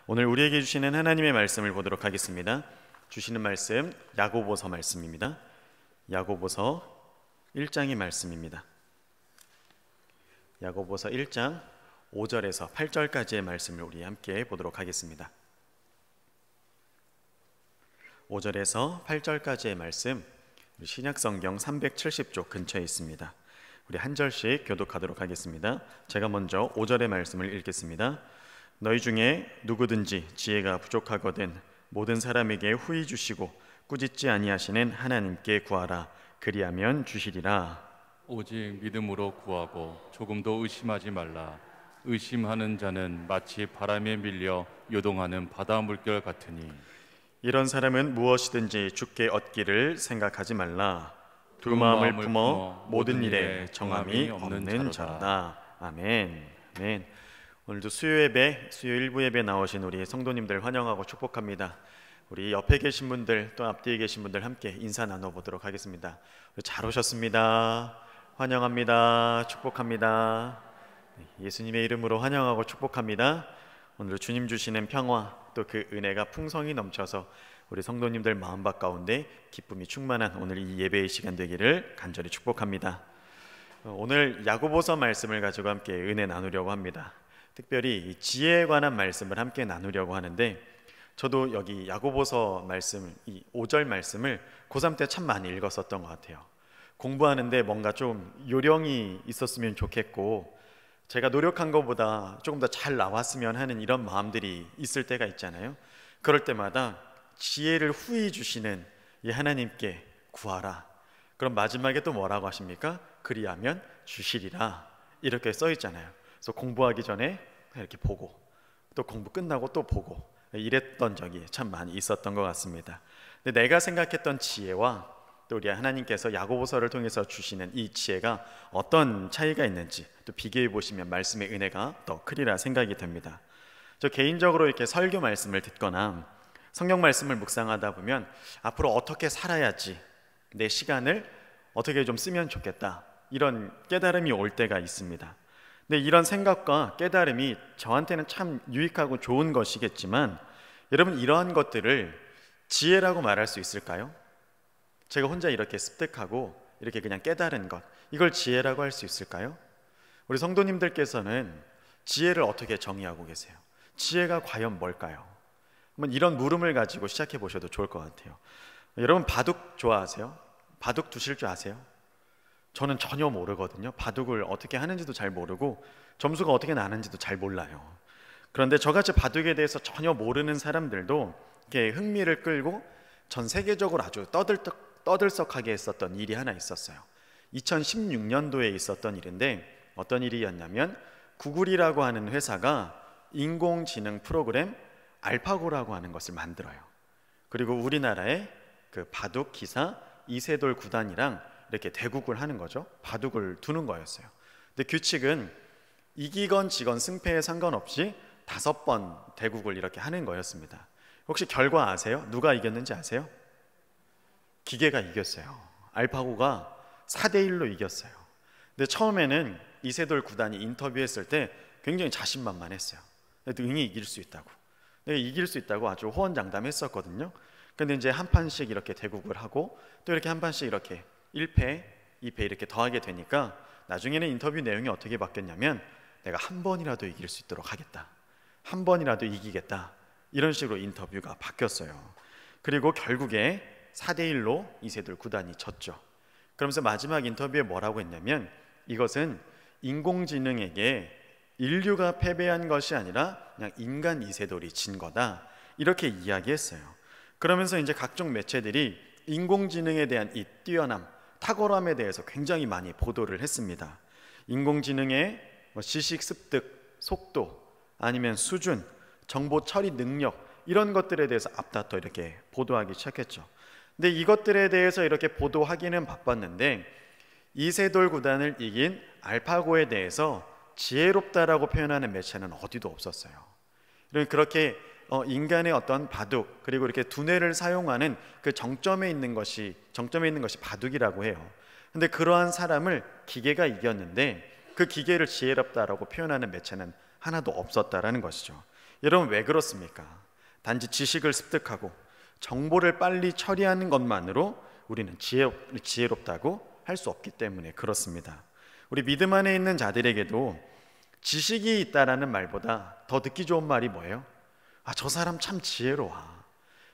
오늘 우리에게 주시는 하나님의 말씀을 보도록 하겠습니다. 주시는 말씀 야고보서 말씀입니다. 야고보서 1장의 말씀입니다. 야고보서 1장 5절에서 8절까지의 말씀을 우리 함께 보도록 하겠습니다. 5절에서 8절까지의 말씀, 신약성경 370쪽 근처에 있습니다. 우리 한 절씩 교독하도록 하겠습니다. 제가 먼저 5절의 말씀을 읽겠습니다. 너희 중에 누구든지 지혜가 부족하거든 모든 사람에게 후히 주시고 꾸짖지 아니하시는 하나님께 구하라. 그리하면 주시리라. 오직 믿음으로 구하고 조금도 의심하지 말라. 의심하는 자는 마치 바람에 밀려 요동하는 바다 물결 같으니 이런 사람은 무엇이든지 주께 얻기를 생각하지 말라. 두 마음을 품어 모든 일에 정함이 없는 자로다. 아멘. 아멘. 오늘도 수요 예배, 수요 일부 예배 나오신 우리 성도님들 환영하고 축복합니다. 우리 옆에 계신 분들 또 앞뒤에 계신 분들 함께 인사 나눠보도록 하겠습니다. 잘 오셨습니다. 환영합니다. 축복합니다. 예수님의 이름으로 환영하고 축복합니다. 오늘 주님 주시는 평화 또 그 은혜가 풍성히 넘쳐서 우리 성도님들 마음밭 가운데 기쁨이 충만한 오늘 이 예배의 시간 되기를 간절히 축복합니다. 오늘 야고보서 말씀을 가지고 함께 은혜 나누려고 합니다. 특별히 이 지혜에 관한 말씀을 함께 나누려고 하는데, 저도 여기 야고보서 말씀, 이 5절 말씀을 고3 때 참 많이 읽었었던 것 같아요. 공부하는데 뭔가 좀 요령이 있었으면 좋겠고 제가 노력한 것보다 조금 더 잘 나왔으면 하는 이런 마음들이 있을 때가 있잖아요. 그럴 때마다 지혜를 후히 주시는 이 하나님께 구하라. 그럼 마지막에 또 뭐라고 하십니까? 그리하면 주시리라. 이렇게 써 있잖아요. 그래서 공부하기 전에 이렇게 보고 또 공부 끝나고 또 보고 이랬던 적이 참 많이 있었던 것 같습니다. 근데 내가 생각했던 지혜와 또 우리 하나님께서 야고보서를 통해서 주시는 이 지혜가 어떤 차이가 있는지 또 비교해 보시면 말씀의 은혜가 더 크리라 생각이 됩니다. 저 개인적으로 이렇게 설교 말씀을 듣거나 성경 말씀을 묵상하다 보면 앞으로 어떻게 살아야지, 내 시간을 어떻게 좀 쓰면 좋겠다, 이런 깨달음이 올 때가 있습니다. 근데 이런 생각과 깨달음이 저한테는 참 유익하고 좋은 것이겠지만, 여러분 이러한 것들을 지혜라고 말할 수 있을까요? 제가 혼자 이렇게 습득하고 이렇게 그냥 깨달은 것, 이걸 지혜라고 할 수 있을까요? 우리 성도님들께서는 지혜를 어떻게 정의하고 계세요? 지혜가 과연 뭘까요? 한번 이런 물음을 가지고 시작해 보셔도 좋을 것 같아요. 여러분 바둑 좋아하세요? 바둑 두실 줄 아세요? 저는 전혀 모르거든요. 바둑을 어떻게 하는지도 잘 모르고 점수가 어떻게 나는지도 잘 몰라요. 그런데 저같이 바둑에 대해서 전혀 모르는 사람들도 이렇게 흥미를 끌고 전 세계적으로 아주 떠들썩하게 했었던 일이 하나 있었어요. 2016년도에 있었던 일인데, 어떤 일이었냐면 구글이라고 하는 회사가 인공지능 프로그램 알파고라고 하는 것을 만들어요. 그리고 우리나라의 그 바둑 기사 이세돌 구단이랑 이렇게 대국을 하는 거죠. 바둑을 두는 거였어요. 근데 규칙은 이기건 지건 승패에 상관없이 5번 대국을 이렇게 하는 거였습니다. 혹시 결과 아세요? 누가 이겼는지 아세요? 기계가 이겼어요. 알파고가 4대1로 이겼어요. 근데 처음에는 이세돌 구단이 인터뷰했을 때 굉장히 자신만만했어요. 능히 이길 수 있다고, 내가 이길 수 있다고 아주 호언장담했었거든요. 근데 이제 한 판씩 이렇게 대국을 하고 또 이렇게 한 판씩 이렇게 1패, 2패 이렇게 더하게 되니까 나중에는 인터뷰 내용이 어떻게 바뀌었냐면, 내가 한 번이라도 이길 수 있도록 하겠다, 한 번이라도 이기겠다, 이런 식으로 인터뷰가 바뀌었어요. 그리고 결국에 4대1로 이세돌 구단이 졌죠. 그러면서 마지막 인터뷰에 뭐라고 했냐면, 이것은 인공지능에게 인류가 패배한 것이 아니라 그냥 인간 이세돌이 진 거다, 이렇게 이야기했어요. 그러면서 이제 각종 매체들이 인공지능에 대한 이 뛰어남, 탁월함에 대해서 굉장히 많이 보도를 했습니다. 인공지능의 지식 습득 속도, 아니면 수준, 정보 처리 능력, 이런 것들에 대해서 앞다퉈 이렇게 보도하기 시작했죠. 근데 이것들에 대해서 이렇게 보도하기는 바빴는데, 이세돌 구단을 이긴 알파고에 대해서 지혜롭다라고 표현하는 매체는 어디도 없었어요. 그렇게 인간의 어떤 바둑, 그리고 이렇게 두뇌를 사용하는 그 정점에 있는 것이 바둑이라고 해요. 근데 그러한 사람을 기계가 이겼는데 그 기계를 지혜롭다라고 표현하는 매체는 하나도 없었다라는 것이죠. 여러분 왜 그렇습니까? 단지 지식을 습득하고 정보를 빨리 처리하는 것만으로 우리는 지혜롭다고 할 수 없기 때문에 그렇습니다. 우리 믿음 안에 있는 자들에게도 지식이 있다라는 말보다 더 듣기 좋은 말이 뭐예요? 저 사람 참 지혜로워,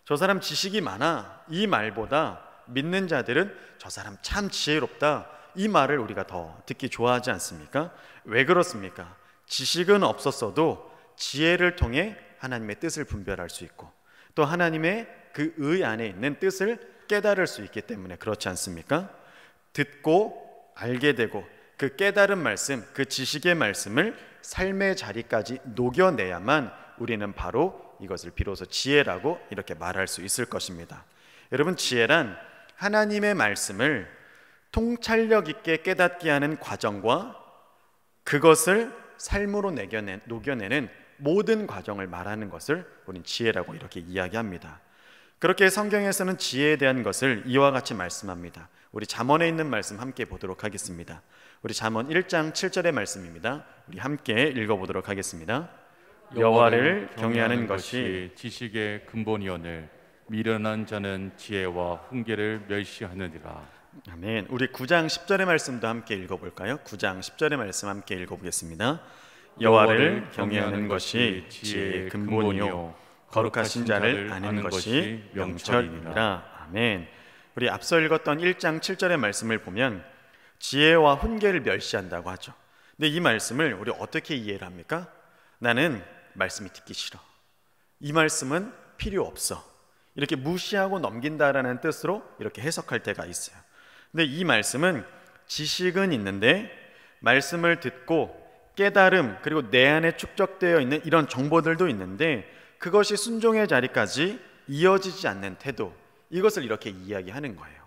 저 사람 지식이 많아, 이 말보다 믿는 자들은 저 사람 참 지혜롭다, 이 말을 우리가 더 듣기 좋아하지 않습니까? 왜 그렇습니까? 지식은 없었어도 지혜를 통해 하나님의 뜻을 분별할 수 있고 또 하나님의 그 의 안에 있는 뜻을 깨달을 수 있기 때문에 그렇지 않습니까? 듣고 알게 되고 그 깨달은 말씀, 그 지식의 말씀을 삶의 자리까지 녹여내야만 우리는 바로 이것을 비로소 지혜라고 이렇게 말할 수 있을 것입니다. 여러분, 지혜란 하나님의 말씀을 통찰력 있게 깨닫게 하는 과정과 그것을 삶으로 녹여내는 모든 과정을 말하는 것을 우리는 지혜라고 이렇게 이야기합니다. 그렇게 성경에서는 지혜에 대한 것을 이와 같이 말씀합니다. 우리 잠언에 있는 말씀 함께 보도록 하겠습니다. 우리 잠언 1장 7절의 말씀입니다. 우리 함께 읽어보도록 하겠습니다. 여호와를 경외하는 것이 지식의 근본이오늘 미련한 자는 지혜와 훈계를 멸시하느니라. 아멘. 우리 9장 10절의 말씀도 함께 읽어볼까요? 9장 10절의 말씀 함께 읽어보겠습니다. 여호와를 경외하는 것이 지혜의 근본이요 거룩하신 자를 아는 것이 명철이니라. 아멘. 우리 앞서 읽었던 1장 7절의 말씀을 보면 지혜와 훈계를 멸시한다고 하죠. 근데 이 말씀을 우리 어떻게 이해를 합니까? 나는 말씀이 듣기 싫어, 이 말씀은 필요 없어, 이렇게 무시하고 넘긴다라는 뜻으로 이렇게 해석할 때가 있어요. 근데 이 말씀은 지식은 있는데 말씀을 듣고 깨달음 그리고 내 안에 축적되어 있는 이런 정보들도 있는데 그것이 순종의 자리까지 이어지지 않는 태도, 이것을 이렇게 이야기하는 거예요.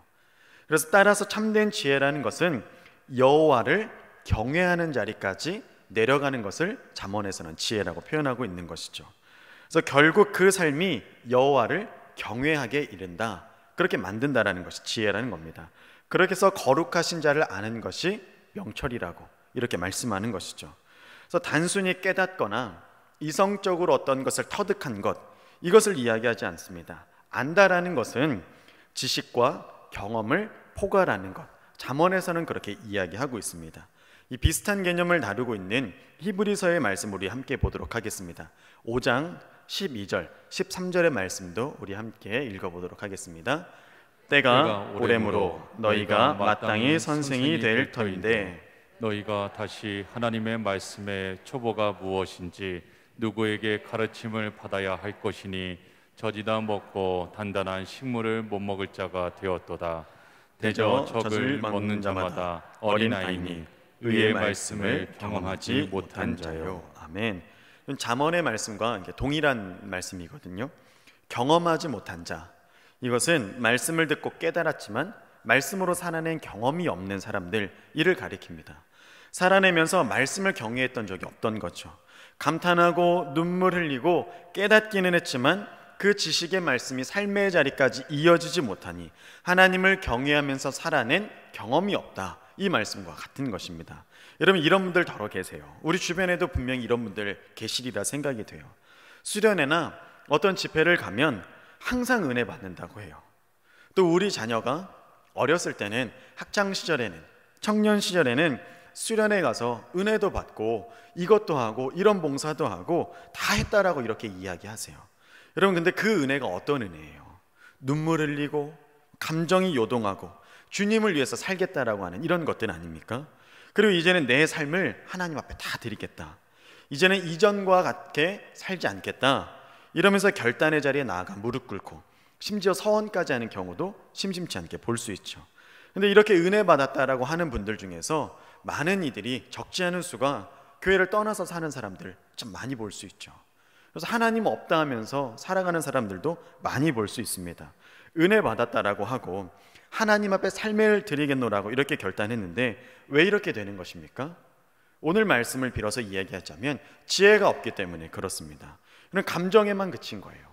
그래서 따라서 참된 지혜라는 것은 여호와를 경외하는 자리까지 내려가는 것을 잠언에서는 지혜라고 표현하고 있는 것이죠. 그래서 결국 그 삶이 여호와를 경외하게 이른다, 그렇게 만든다라는 것이 지혜라는 겁니다. 그렇게 해서 거룩하신 자를 아는 것이 명철이라고 이렇게 말씀하는 것이죠. 그래서 단순히 깨닫거나 이성적으로 어떤 것을 터득한 것, 이것을 이야기하지 않습니다. 안다라는 것은 지식과 경험을 포괄하는 것, 잠언에서는 그렇게 이야기하고 있습니다. 이 비슷한 개념을 다루고 있는 히브리서의 말씀 우리 함께 보도록 하겠습니다. 5장 12절, 13절의 말씀도 우리 함께 읽어보도록 하겠습니다. 때가 오래므로 너희가 마땅히 선생이 될 터인데 너희가 다시 하나님의 말씀의 초보가 무엇인지 누구에게 가르침을 받아야 할 것이니 젖이다 먹고 단단한 식물을 못 먹을 자가 되었도다. 대저 젖을 먹는 자마다 어린아이니 의의 말씀을 경험하지 못한 자요. 아멘. 잠언의 말씀과 동일한 말씀이거든요. 경험하지 못한 자, 이것은 말씀을 듣고 깨달았지만 말씀으로 살아낸 경험이 없는 사람들, 이를 가리킵니다. 살아내면서 말씀을 경외했던 적이 없던 거죠. 감탄하고 눈물 흘리고 깨닫기는 했지만 그 지식의 말씀이 삶의 자리까지 이어지지 못하니 하나님을 경외하면서 살아낸 경험이 없다, 이 말씀과 같은 것입니다. 여러분, 이런 분들 더러 계세요. 우리 주변에도 분명히 이런 분들 계시리라 생각이 돼요. 수련회나 어떤 집회를 가면 항상 은혜 받는다고 해요. 또 우리 자녀가 어렸을 때는, 학창 시절에는, 청년 시절에는 수련회 가서 은혜도 받고 이것도 하고 이런 봉사도 하고 다 했다라고 이렇게 이야기하세요. 여러분, 근데 그 은혜가 어떤 은혜예요? 눈물 흘리고 감정이 요동하고 주님을 위해서 살겠다라고 하는 이런 것들 아닙니까? 그리고 이제는 내 삶을 하나님 앞에 다 드리겠다, 이제는 이전과 같게 살지 않겠다, 이러면서 결단의 자리에 나아가 무릎 꿇고 심지어 서원까지 하는 경우도 심심치 않게 볼 수 있죠. 근데 이렇게 은혜 받았다라고 하는 분들 중에서 많은 이들이, 적지 않은 수가 교회를 떠나서 사는 사람들 참 많이 볼 수 있죠. 그래서 하나님 없다 하면서 살아가는 사람들도 많이 볼 수 있습니다. 은혜 받았다라고 하고 하나님 앞에 삶을 드리겠노라고 이렇게 결단했는데 왜 이렇게 되는 것입니까? 오늘 말씀을 빌어서 이야기하자면 지혜가 없기 때문에 그렇습니다. 그냥 감정에만 그친 거예요.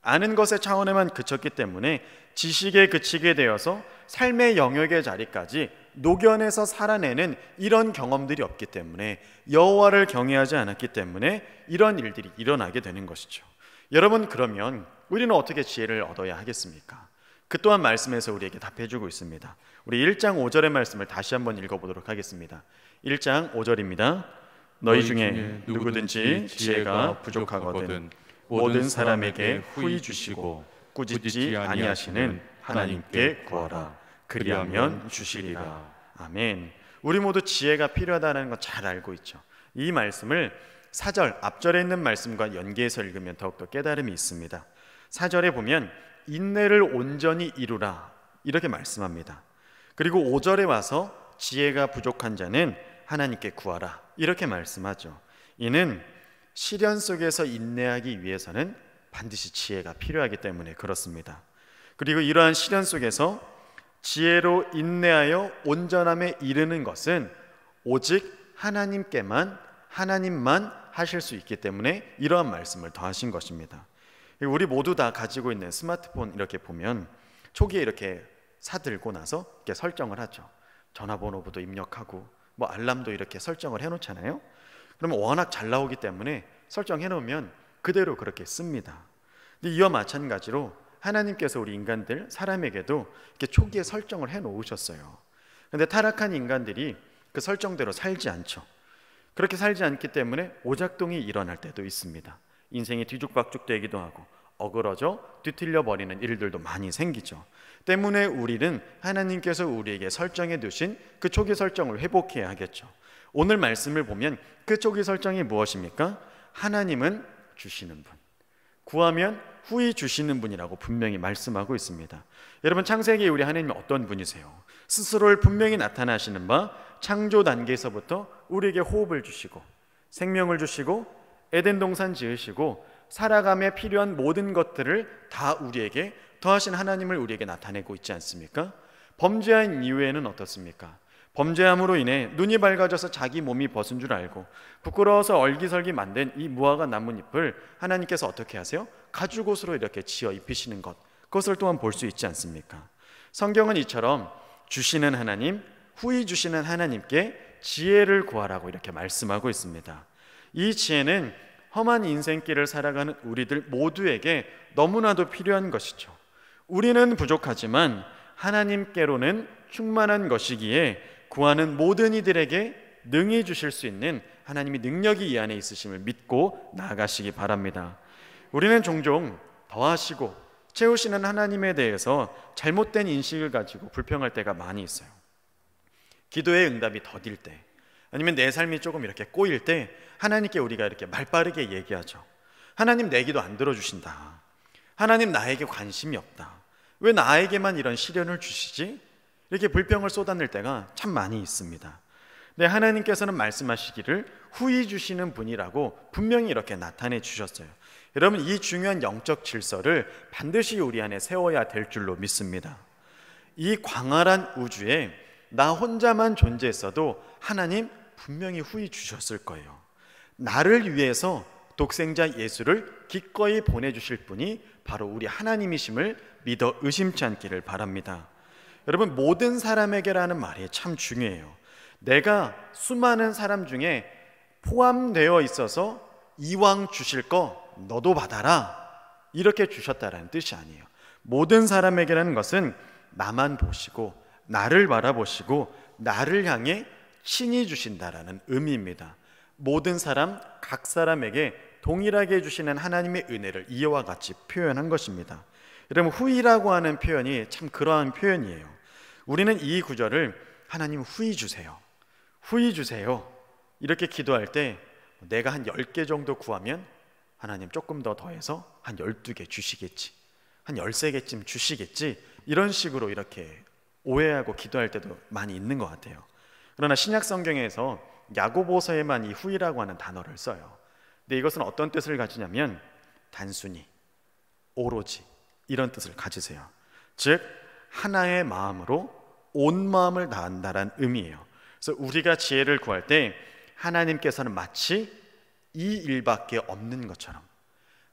아는 것의 차원에만 그쳤기 때문에 지식에 그치게 되어서 삶의 영역의 자리까지 녹여내서 살아내는 이런 경험들이 없기 때문에, 여호와를 경외하지 않았기 때문에 이런 일들이 일어나게 되는 것이죠. 여러분, 그러면 우리는 어떻게 지혜를 얻어야 하겠습니까? 그 또한 말씀에서 우리에게 답해주고 있습니다. 우리 1장 5절의 말씀을 다시 한번 읽어보도록 하겠습니다. 1장 5절입니다. 너희 중에 누구든지 지혜가 부족하거든 모든 사람에게 후히 주시고 꾸짖지 아니하시는 하나님께 구하라. 그리하면 주시리라. 아멘. 우리 모두 지혜가 필요하다는 거 잘 알고 있죠. 이 말씀을 4절 앞절에 있는 말씀과 연계해서 읽으면 더욱더 깨달음이 있습니다. 4절에 보면 인내를 온전히 이루라 이렇게 말씀합니다. 그리고 5절에 와서 지혜가 부족한 자는 하나님께 구하라 이렇게 말씀하죠. 이는 시련 속에서 인내하기 위해서는 반드시 지혜가 필요하기 때문에 그렇습니다. 그리고 이러한 시련 속에서 지혜로 인내하여 온전함에 이르는 것은 오직 하나님만 하실 수 있기 때문에 이러한 말씀을 더하신 것입니다. 우리 모두 다 가지고 있는 스마트폰 이렇게 보면 초기에 이렇게 사들고 나서 이렇게 설정을 하죠. 전화번호부터 입력하고 뭐 알람도 이렇게 설정을 해놓잖아요. 그러면 워낙 잘 나오기 때문에 설정해놓으면 그대로 그렇게 씁니다. 근데 이와 마찬가지로 하나님께서 우리 인간들, 사람에게도 이렇게 초기에 설정을 해놓으셨어요. 그런데 타락한 인간들이 그 설정대로 살지 않죠. 그렇게 살지 않기 때문에 오작동이 일어날 때도 있습니다. 인생이 뒤죽박죽 되기도 하고 어그러져 뒤틀려 버리는 일들도 많이 생기죠. 때문에 우리는 하나님께서 우리에게 설정해 두신 그 초기 설정을 회복해야 하겠죠. 오늘 말씀을 보면 그 초기 설정이 무엇입니까? 하나님은 주시는 분, 구하면 후히 주시는 분이라고 분명히 말씀하고 있습니다. 여러분, 창세기에 우리 하나님이 어떤 분이세요? 스스로를 분명히 나타나시는 바 창조 단계에서부터 우리에게 호흡을 주시고 생명을 주시고 에덴 동산 지으시고 살아감에 필요한 모든 것들을 다 우리에게 더하신 하나님을 우리에게 나타내고 있지 않습니까? 범죄한 이후에는 어떻습니까? 범죄함으로 인해 눈이 밝아져서 자기 몸이 벗은 줄 알고 부끄러워서 얼기설기 만든 이 무화과 나뭇잎을 하나님께서 어떻게 하세요? 가죽옷으로 이렇게 지어 입히시는 것, 그것을 또한 볼 수 있지 않습니까? 성경은 이처럼 주시는 하나님, 후히 주시는 하나님께 지혜를 구하라고 이렇게 말씀하고 있습니다. 이 지혜는 험한 인생길을 살아가는 우리들 모두에게 너무나도 필요한 것이죠. 우리는 부족하지만 하나님께로는 충만한 것이기에 구하는 모든 이들에게 능히 주실 수 있는 하나님의 능력이 이 안에 있으심을 믿고 나아가시기 바랍니다. 우리는 종종 더하시고 채우시는 하나님에 대해서 잘못된 인식을 가지고 불평할 때가 많이 있어요. 기도의 응답이 더딜 때, 아니면 내 삶이 조금 이렇게 꼬일 때 하나님께 우리가 이렇게 말빠르게 얘기하죠. 하나님, 내 기도 안 들어주신다. 하나님, 나에게 관심이 없다. 왜 나에게만 이런 시련을 주시지? 이렇게 불평을 쏟아낼 때가 참 많이 있습니다. 네, 하나님께서는 말씀하시기를 후히 주시는 분이라고 분명히 이렇게 나타내 주셨어요. 여러분, 이 중요한 영적 질서를 반드시 우리 안에 세워야 될 줄로 믿습니다. 이 광활한 우주에 나 혼자만 존재했어도 하나님 분명히 후히 주셨을 거예요. 나를 위해서 독생자 예수를 기꺼이 보내주실 분이 바로 우리 하나님이심을 믿어 의심치 않기를 바랍니다. 여러분, 모든 사람에게라는 말이 참 중요해요. 내가 수많은 사람 중에 포함되어 있어서 이왕 주실 거 너도 받아라 이렇게 주셨다라는 뜻이 아니에요. 모든 사람에게라는 것은 나만 보시고 나를 바라보시고 나를 향해 친히 주신다라는 의미입니다. 모든 사람, 각 사람에게 동일하게 주시는 하나님의 은혜를 이와 같이 표현한 것입니다. 여러분, 후히라고 하는 표현이 참 그러한 표현이에요. 우리는 이 구절을 하나님 후히 주세요, 후히 주세요 이렇게 기도할 때 내가 한 10개 정도 구하면 하나님 조금 더 더해서 한 12개 주시겠지, 한 13개쯤 주시겠지, 이런 식으로 이렇게 오해하고 기도할 때도 많이 있는 것 같아요. 그러나 신약 성경에서 야고보서에만 이 후히라고 하는 단어를 써요. 근데 이것은 어떤 뜻을 가지냐면 단순히, 오로지 이런 뜻을 가지세요. 즉 하나의 마음으로 온 마음을 다한다란 의미예요. 그래서 우리가 지혜를 구할 때 하나님께서는 마치 이 일밖에 없는 것처럼,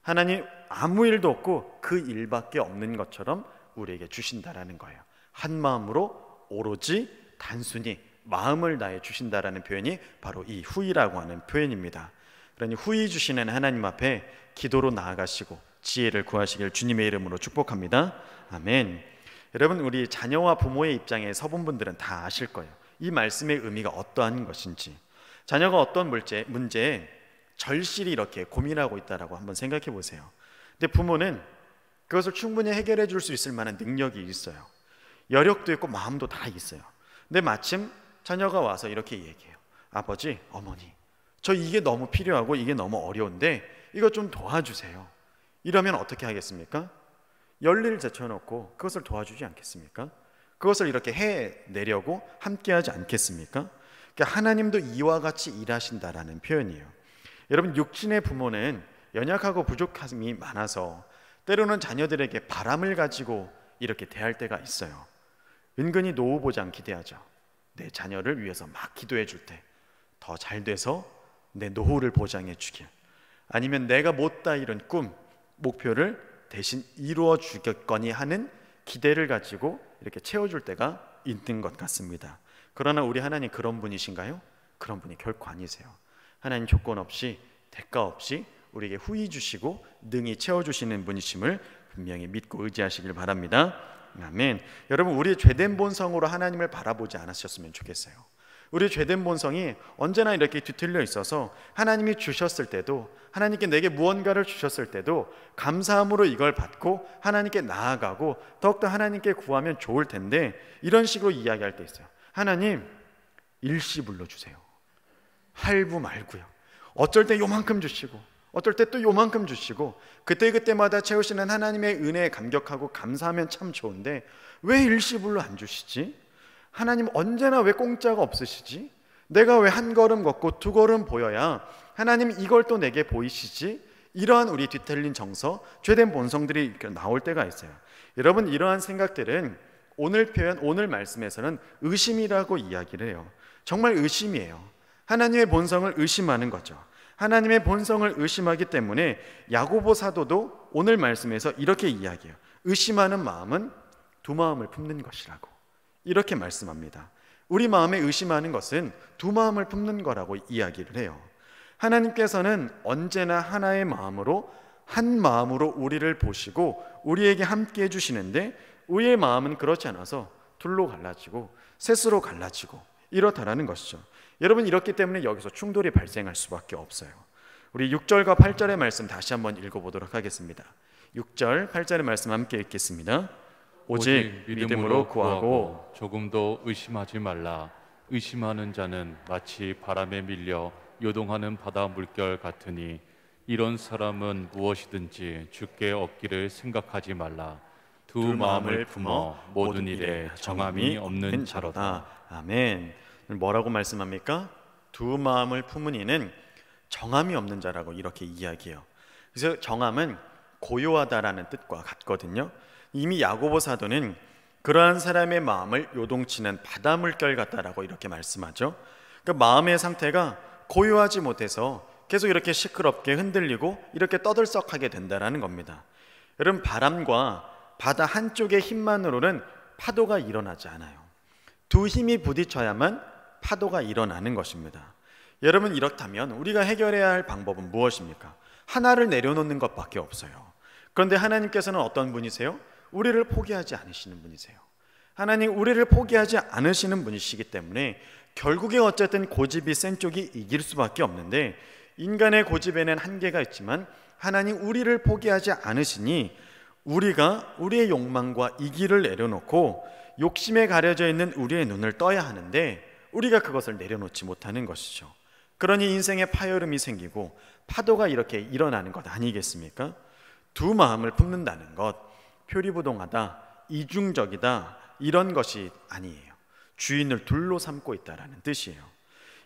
하나님 아무 일도 없고 그 일밖에 없는 것처럼 우리에게 주신다라는 거예요. 한 마음으로 오로지 단순히 마음을 다해 주신다라는 표현이 바로 이 후이라고 하는 표현입니다. 그러니 후이 주시는 하나님 앞에 기도로 나아가시고 지혜를 구하시길 주님의 이름으로 축복합니다. 아멘. 여러분, 우리 자녀와 부모의 입장에 서본 분들은 다 아실 거예요. 이 말씀의 의미가 어떠한 것인지. 자녀가 어떤 문제에 절실히 이렇게 고민하고 있다라고 한번 생각해 보세요. 근데 부모는 그것을 충분히 해결해 줄 수 있을 만한 능력이 있어요. 여력도 있고 마음도 다 있어요. 근데 마침 자녀가 와서 이렇게 얘기해요. 아버지, 어머니, 저 이게 너무 필요하고 이게 너무 어려운데 이거 좀 도와주세요. 이러면 어떻게 하겠습니까? 열일을 제쳐놓고 그것을 도와주지 않겠습니까? 그것을 이렇게 해내려고 함께하지 않겠습니까? 그러니까 하나님도 이와 같이 일하신다라는 표현이에요. 여러분, 육신의 부모는 연약하고 부족함이 많아서 때로는 자녀들에게 바람을 가지고 이렇게 대할 때가 있어요. 은근히 노후보장 기대하죠. 내 자녀를 위해서 막 기도해 줄 때 더 잘 돼서 내 노후를 보장해 주길, 아니면 내가 못다 이룬 꿈, 목표를 대신 이루어 주겠거니 하는 기대를 가지고 이렇게 채워줄 때가 있는 것 같습니다. 그러나 우리 하나님 그런 분이신가요? 그런 분이 결코 아니세요. 하나님 조건 없이 대가 없이 우리에게 후히 주시고 능히 채워주시는 분이심을 분명히 믿고 의지하시길 바랍니다. 아멘. 여러분, 우리의 죄된 본성으로 하나님을 바라보지 않으셨으면 좋겠어요. 우리의 죄된 본성이 언제나 이렇게 뒤틀려 있어서 하나님이 주셨을 때도, 하나님께 내게 무언가를 주셨을 때도 감사함으로 이걸 받고 하나님께 나아가고 더욱더 하나님께 구하면 좋을 텐데, 이런 식으로 이야기할 때 있어요. 하나님, 일시불로 주세요. 할부 말고요. 어쩔 때 요만큼 주시고 어떨 때 또 요만큼 주시고 그때그때마다 채우시는 하나님의 은혜에 감격하고 감사하면 참 좋은데 왜 일시불로 안 주시지? 하나님 언제나 왜 공짜가 없으시지? 내가 왜 한 걸음 걷고 두 걸음 보여야 하나님 이걸 또 내게 보이시지? 이러한 우리 뒤틀린 정서, 죄된 본성들이 나올 때가 있어요. 여러분, 이러한 생각들은 오늘 표현, 오늘 말씀에서는 의심이라고 이야기를 해요. 정말 의심이에요. 하나님의 본성을 의심하는 거죠. 하나님의 본성을 의심하기 때문에 야고보 사도도 오늘 말씀에서 이렇게 이야기해요. 의심하는 마음은 두 마음을 품는 것이라고 이렇게 말씀합니다. 우리 마음에 의심하는 것은 두 마음을 품는 거라고 이야기를 해요. 하나님께서는 언제나 하나의 마음으로, 한 마음으로 우리를 보시고 우리에게 함께 해주시는데, 우리의 마음은 그렇지 않아서 둘로 갈라지고 셋으로 갈라지고 이렇다라는 것이죠. 여러분, 이렇기 때문에 여기서 충돌이 발생할 수밖에 없어요. 우리 6절과 8절의 말씀 다시 한번 읽어보도록 하겠습니다. 6절, 8절의 말씀 함께 읽겠습니다. 오직 믿음으로 구하고 조금도 의심하지 말라. 의심하는 자는 마치 바람에 밀려 요동하는 바다 물결 같으니 이런 사람은 무엇이든지 주께 얻기를 생각하지 말라. 두 마음을 품어 모든 일에 정함이 없는 자로다. 아멘. 뭐라고 말씀합니까? 두 마음을 품은 이는 정함이 없는 자라고 이렇게 이야기해요. 그래서 정함은 고요하다라는 뜻과 같거든요. 이미 야고보 사도는 그러한 사람의 마음을 요동치는 바다 물결 같다라고 이렇게 말씀하죠. 그러니까 마음의 상태가 고요하지 못해서 계속 이렇게 시끄럽게 흔들리고 이렇게 떠들썩하게 된다라는 겁니다. 여러분, 바람과 바다 한쪽의 힘만으로는 파도가 일어나지 않아요. 두 힘이 부딪혀야만 파도가 일어나는 것입니다. 여러분, 이렇다면 우리가 해결해야 할 방법은 무엇입니까? 하나를 내려놓는 것밖에 없어요. 그런데 하나님께서는 어떤 분이세요? 우리를 포기하지 않으시는 분이세요. 하나님, 우리를 포기하지 않으시는 분이시기 때문에 결국에 어쨌든 고집이 센 쪽이 이길 수밖에 없는데, 인간의 고집에는 한계가 있지만 하나님 우리를 포기하지 않으시니 우리가 우리의 욕망과 이기를 내려놓고 욕심에 가려져 있는 우리의 눈을 떠야 하는데, 우리가 그것을 내려놓지 못하는 것이죠. 그러니 인생에 파열음이 생기고 파도가 이렇게 일어나는 것 아니겠습니까? 두 마음을 품는다는 것, 표리부동하다, 이중적이다, 이런 것이 아니에요. 주인을 둘로 삼고 있다라는 뜻이에요.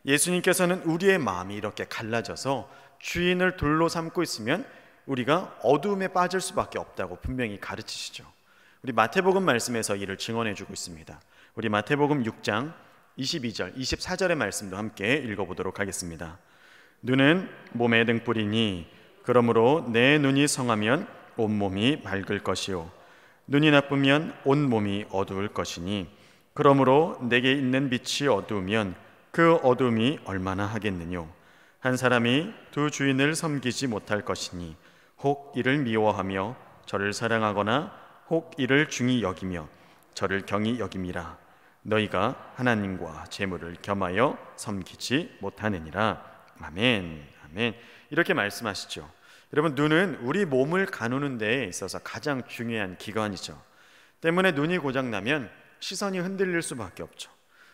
예수님께서는 우리의 마음이 이렇게 갈라져서 주인을 둘로 삼고 있으면 우리가 어두움에 빠질 수밖에 없다고 분명히 가르치시죠. 우리 마태복음 말씀에서 이를 증언해 주고 있습니다. 우리 마태복음 6장 22절, 24절의 말씀도 함께 읽어보도록 하겠습니다. 눈은 몸의 등불이니 그러므로 내 눈이 성하면 온몸이 밝을 것이요 눈이 나쁘면 온몸이 어두울 것이니 그러므로 내게 있는 빛이 어두우면 그 어둠이 얼마나 하겠느뇨. 한 사람이 두 주인을 섬기지 못할 것이니 혹 이를 미워하며 저를 사랑하거나 혹 이를 중히 여기며 저를 경히 여김이라. 너희가 하나님과 재물을 겸하여 섬기지 못하느니라. 아멘. 아멘. 이렇게 말씀하시죠. 여러분, 눈은 우리 몸을 가누는 데에 있어서 가장 중요한 기관이죠. 때문에 눈이 고장나면 시선이 흔들릴 수밖에 없죠.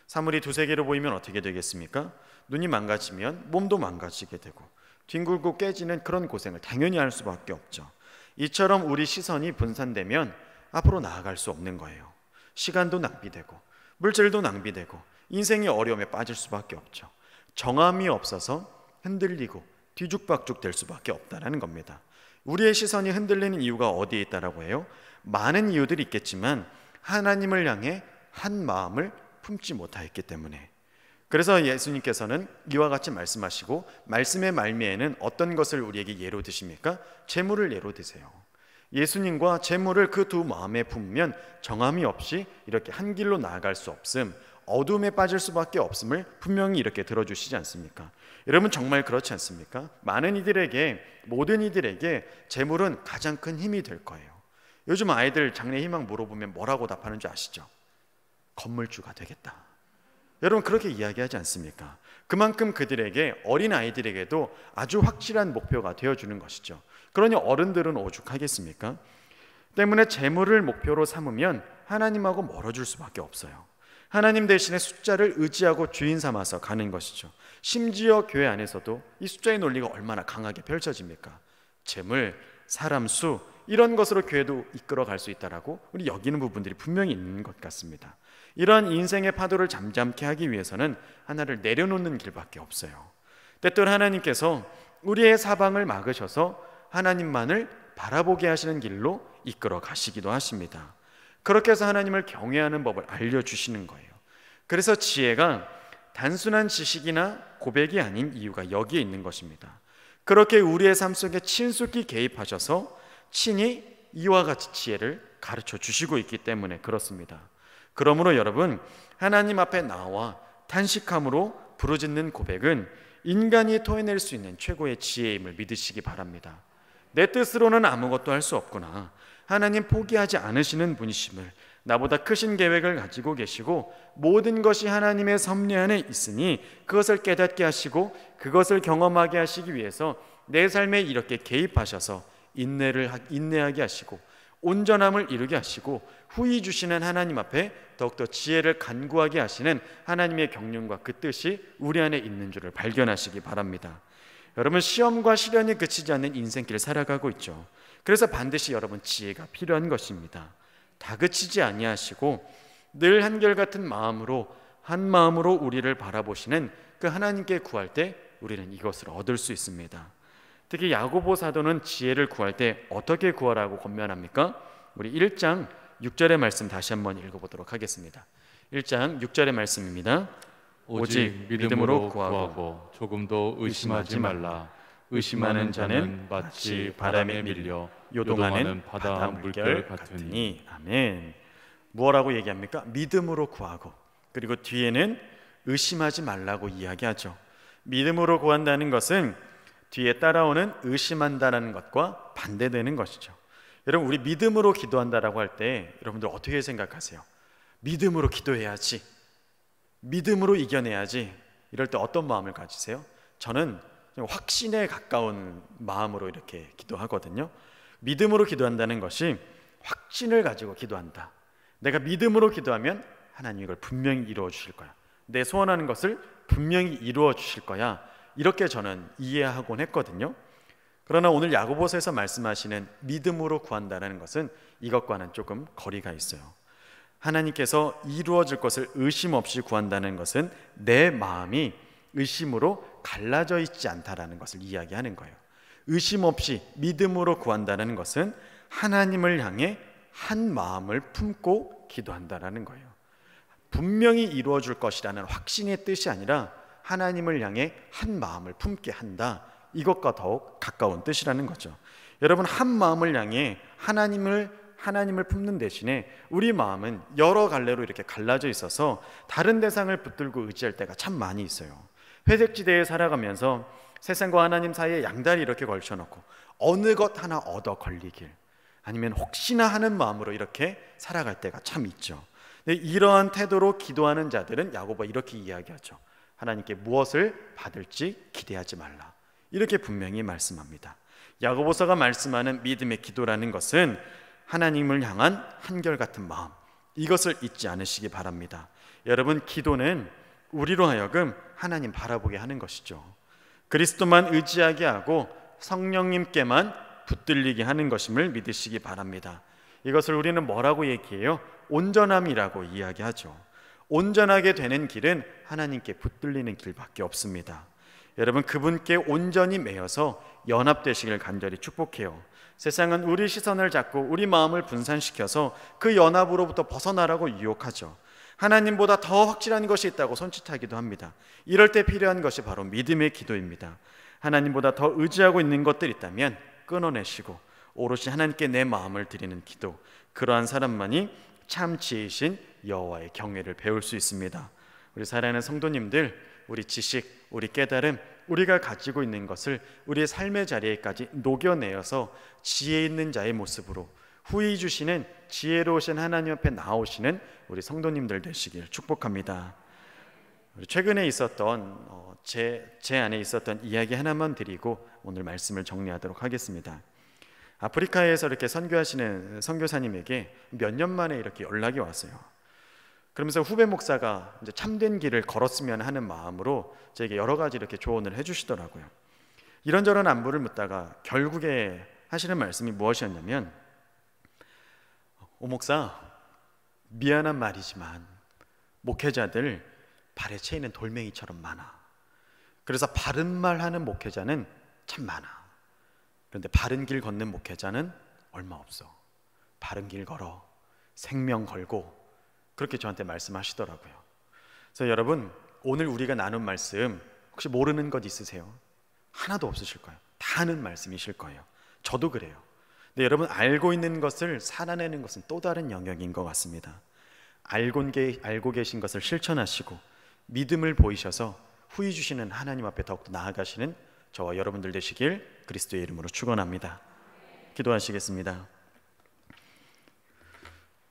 사물이 두세 개로 보이면 어떻게 되겠습니까? 눈이 망가지면 몸도 망가지게 되고 뒹굴고 깨지는 그런 고생을 당연히 할 수밖에 없죠. 이처럼 우리 시선이 분산되면 앞으로 나아갈 수 없는 거예요. 시간도 낭비되고 물질도 낭비되고 인생이 어려움에 빠질 수밖에 없죠. 정함이 없어서 흔들리고 뒤죽박죽 될 수밖에 없다는 겁니다. 우리의 시선이 흔들리는 이유가 어디에 있다라고 해요? 많은 이유들이 있겠지만 하나님을 향해 한 마음을 품지 못하였기 때문에. 그래서 예수님께서는 이와 같이 말씀하시고 말씀의 말미에는 어떤 것을 우리에게 예로 드십니까? 재물을 예로 드세요. 예수님과 재물을 그 두 마음에 품으면 정함이 없이 이렇게 한 길로 나아갈 수 없음, 어둠에 빠질 수밖에 없음을 분명히 이렇게 들어주시지 않습니까? 여러분, 정말 그렇지 않습니까? 많은 이들에게, 모든 이들에게 재물은 가장 큰 힘이 될 거예요. 요즘 아이들 장래 희망 물어보면 뭐라고 답하는 줄 아시죠? 건물주가 되겠다. 여러분, 그렇게 이야기하지 않습니까? 그만큼 그들에게, 어린 아이들에게도 아주 확실한 목표가 되어주는 것이죠. 그러니 어른들은 오죽하겠습니까? 때문에 재물을 목표로 삼으면 하나님하고 멀어질 수밖에 없어요. 하나님 대신에 숫자를 의지하고 주인 삼아서 가는 것이죠. 심지어 교회 안에서도 이 숫자의 논리가 얼마나 강하게 펼쳐집니까? 재물, 사람 수, 이런 것으로 교회도 이끌어갈 수 있다라고 우리 여기는 부분들이 분명히 있는 것 같습니다. 이러한 인생의 파도를 잠잠케 하기 위해서는 하나를 내려놓는 길밖에 없어요. 때때로 하나님께서 우리의 사방을 막으셔서 하나님만을 바라보게 하시는 길로 이끌어 가시기도 하십니다. 그렇게 해서 하나님을 경외하는 법을 알려주시는 거예요. 그래서 지혜가 단순한 지식이나 고백이 아닌 이유가 여기에 있는 것입니다. 그렇게 우리의 삶 속에 친숙히 개입하셔서 친히 이와 같이 지혜를 가르쳐 주시고 있기 때문에 그렇습니다. 그러므로 여러분, 하나님 앞에 나와 탄식함으로 부르짖는 고백은 인간이 토해낼 수 있는 최고의 지혜임을 믿으시기 바랍니다. 내 뜻으로는 아무것도 할 수 없구나, 하나님 포기하지 않으시는 분이심을, 나보다 크신 계획을 가지고 계시고 모든 것이 하나님의 섭리 안에 있으니 그것을 깨닫게 하시고 그것을 경험하게 하시기 위해서 내 삶에 이렇게 개입하셔서 인내하게 하시고 온전함을 이루게 하시고 후히 주시는 하나님 앞에 더욱더 지혜를 간구하게 하시는 하나님의 경륜과 그 뜻이 우리 안에 있는 줄을 발견하시기 바랍니다. 여러분, 시험과 시련이 그치지 않는 인생길 살아가고 있죠. 그래서 반드시 여러분 지혜가 필요한 것입니다. 다그치지 아니하시고 늘 한결같은 마음으로, 한 마음으로 우리를 바라보시는 그 하나님께 구할 때 우리는 이것을 얻을 수 있습니다. 특히 야고보 사도는 지혜를 구할 때 어떻게 구하라고 권면합니까? 우리 1장 6절의 말씀 다시 한번 읽어보도록 하겠습니다. 1장 6절의 말씀입니다. 오직 믿음으로 구하고 조금도 의심하지 말라. 의심하는 자는 마치 바람에 밀려 요동하는 바다 물결 같으니. 아멘. 무엇라고 얘기합니까? 믿음으로 구하고, 그리고 뒤에는 의심하지 말라고 이야기하죠. 믿음으로 구한다는 것은 뒤에 따라오는 의심한다는 것과 반대되는 것이죠. 여러분, 우리 믿음으로 기도한다라고 할 때 여러분들 어떻게 생각하세요? 믿음으로 기도해야지, 믿음으로 이겨내야지, 이럴 때 어떤 마음을 가지세요? 저는 확신에 가까운 마음으로 이렇게 기도하거든요. 믿음으로 기도한다는 것이 확신을 가지고 기도한다. 내가 믿음으로 기도하면 하나님 이걸 분명히 이루어 주실 거야, 내 소원하는 것을 분명히 이루어 주실 거야, 이렇게 저는 이해하곤 했거든요. 그러나 오늘 야고보서에서 말씀하시는 믿음으로 구한다는 것은 이것과는 조금 거리가 있어요. 하나님께서 이루어질 것을 의심 없이 구한다는 것은 내 마음이 의심으로 갈라져 있지 않다라는 것을 이야기하는 거예요. 의심 없이 믿음으로 구한다는 것은 하나님을 향해 한 마음을 품고 기도한다라는 거예요. 분명히 이루어질 것이라는 확신의 뜻이 아니라 하나님을 향해 한 마음을 품게 한다, 이것과 더욱 가까운 뜻이라는 거죠. 여러분, 한 마음을 향해 하나님을 하나님을 품는 대신에 우리 마음은 여러 갈래로 이렇게 갈라져 있어서 다른 대상을 붙들고 의지할 때가 참 많이 있어요. 회색지대에 살아가면서 세상과 하나님 사이에 양다리 이렇게 걸쳐놓고 어느 것 하나 얻어 걸리길, 아니면 혹시나 하는 마음으로 이렇게 살아갈 때가 참 있죠. 근데 이러한 태도로 기도하는 자들은 야고보가 이렇게 이야기하죠. 하나님께 무엇을 받을지 기대하지 말라, 이렇게 분명히 말씀합니다. 야고보서가 말씀하는 믿음의 기도라는 것은 하나님을 향한 한결같은 마음, 이것을 잊지 않으시기 바랍니다. 여러분, 기도는 우리로 하여금 하나님 바라보게 하는 것이죠. 그리스도만 의지하게 하고 성령님께만 붙들리게 하는 것임을 믿으시기 바랍니다. 이것을 우리는 뭐라고 얘기해요? 온전함이라고 이야기하죠. 온전하게 되는 길은 하나님께 붙들리는 길밖에 없습니다. 여러분, 그분께 온전히 매여서 연합되시길 간절히 축복해요. 세상은 우리 시선을 잡고 우리 마음을 분산시켜서 그 연합으로부터 벗어나라고 유혹하죠. 하나님보다 더 확실한 것이 있다고 손짓하기도 합니다. 이럴 때 필요한 것이 바로 믿음의 기도입니다. 하나님보다 더 의지하고 있는 것들이 있다면 끊어내시고 오롯이 하나님께 내 마음을 드리는 기도, 그러한 사람만이 참 지혜이신 여호와의 경외를 배울 수 있습니다. 우리 사랑하는 성도님들, 우리 지식, 우리 깨달음, 우리가 가지고 있는 것을 우리의 삶의 자리에까지 녹여내어서 지혜 있는 자의 모습으로 후히 주시는 지혜로우신 하나님 앞에 나오시는 우리 성도님들 되시길 축복합니다. 최근에 있었던 제 안에 있었던 이야기 하나만 드리고 오늘 말씀을 정리하도록 하겠습니다. 아프리카에서 이렇게 선교하시는 선교사님에게 몇 년 만에 이렇게 연락이 왔어요. 그러면서 후배 목사가 이제 참된 길을 걸었으면 하는 마음으로 저에게 여러 가지 이렇게 조언을 해주시더라고요. 이런저런 안부를 묻다가 결국에 하시는 말씀이 무엇이었냐면, 오 목사, 미안한 말이지만 목회자들 발에 채이는 돌멩이처럼 많아. 그래서 바른 말 하는 목회자는 참 많아. 그런데 바른 길 걷는 목회자는 얼마 없어. 바른 길 걸어, 생명 걸고, 그렇게 저한테 말씀하시더라고요. 그래서 여러분, 오늘 우리가 나눈 말씀 혹시 모르는 것 있으세요? 하나도 없으실 거예요. 다 아는 말씀이실 거예요. 저도 그래요. 근데 여러분, 알고 있는 것을 살아내는 것은 또 다른 영역인 것 같습니다. 알고 계신 것을 실천하시고 믿음을 보이셔서 후히 주시는 하나님 앞에 더욱더 나아가시는 저와 여러분들 되시길 그리스도의 이름으로 축원합니다. 기도하시겠습니다.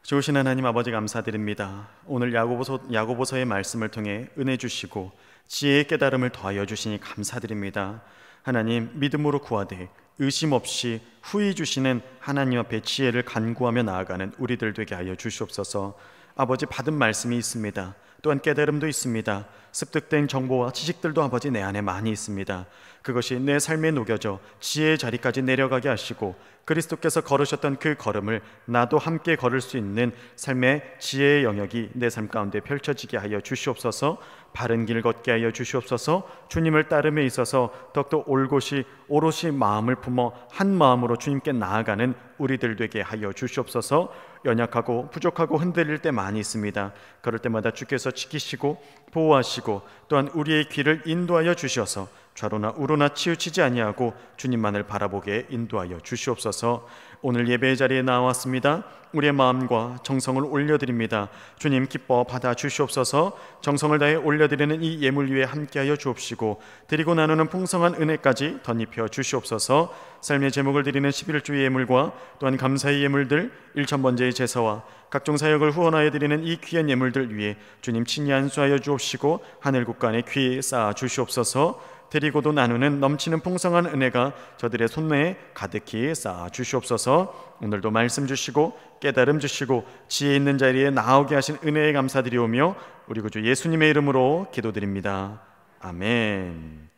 좋으신 하나님 아버지, 감사드립니다. 오늘 야고보서의 말씀을 통해 은혜 주시고 지혜의 깨달음을 더하여 주시니 감사드립니다. 하나님, 믿음으로 구하되 의심 없이 후히 주시는 하나님 앞에 지혜를 간구하며 나아가는 우리들 되게 하여 주시옵소서. 아버지, 받은 말씀이 있습니다. 또한 깨달음도 있습니다. 습득된 정보와 지식들도 아버지 내 안에 많이 있습니다. 그것이 내 삶에 녹여져 지혜의 자리까지 내려가게 하시고 그리스도께서 걸으셨던 그 걸음을 나도 함께 걸을 수 있는 삶의 지혜의 영역이 내 삶 가운데 펼쳐지게 하여 주시옵소서. 바른 길 걷게 하여 주시옵소서. 주님을 따름에 있어서 더욱더 오롯이 마음을 품어 한 마음으로 주님께 나아가는 우리들 되게 하여 주시옵소서. 연약하고 부족하고 흔들릴 때 많이 있습니다. 그럴 때마다 주께서 지키시고 보호하시고 또한 우리의 귀를 인도하여 주셔서 좌로나 우로나 치우치지 아니하고 주님만을 바라보게 인도하여 주시옵소서. 오늘 예배의 자리에 나왔습니다. 우리의 마음과 정성을 올려드립니다. 주님, 기뻐 받아 주시옵소서. 정성을 다해 올려드리는 이 예물 위에 함께하여 주옵시고 드리고 나누는 풍성한 은혜까지 덧입혀 주시옵소서. 삶의 제목을 드리는 11주 예물과 또한 감사의 예물들, 1,000번제의 제사와 각종 사역을 후원하여 드리는 이 귀한 예물들 위에 주님 친히 안수하여 주옵시고 하늘 곳간에 귀 쌓아 주시옵소서. 드리고도 나누는 넘치는 풍성한 은혜가 저들의 손내에 가득히 쌓아 주시옵소서. 오늘도 말씀 주시고 깨달음 주시고 지혜 있는 자리에 나오게 하신 은혜에 감사드리오며 우리 구주 예수님의 이름으로 기도드립니다. 아멘.